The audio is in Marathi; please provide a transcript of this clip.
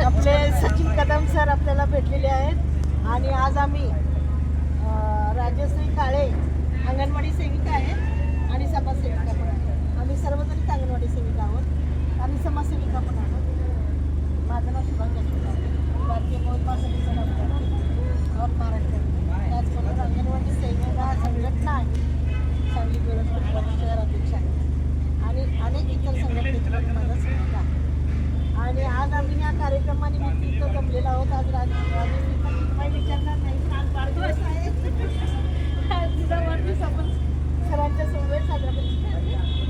आपले सचिन कदम सर आपल्याला भेटलेले आहेत आणि आज आम्ही राजश्री काळे अंगणवाडी सेविका आहेत आणि समाजसेविका पण आहेत. आम्ही सर्वजणच अंगणवाडी सेविका आहोत आणि समाजसेविका पण आहोत. माझं नाव शुभांगी अशोक, भारतीय मोजमाप समितीचा ऑल महाराष्ट्र. त्याचबरोबर अंगणवाडी सेविका संघटना आहे, सांगली मिरज शहराध्यक्ष आहे आणि अनेक इतर संघटनेचे माझा सहभाग आहे. आणि आज आम्ही या कार्यक्रमानिमित्त इथं जमलेलो आहोत. आज राजश्री पण विचारणार नाही, आज वाढदिवस आहे. आज तिचा वाढदिवस आपण सरांच्या समवेत साजरा करू.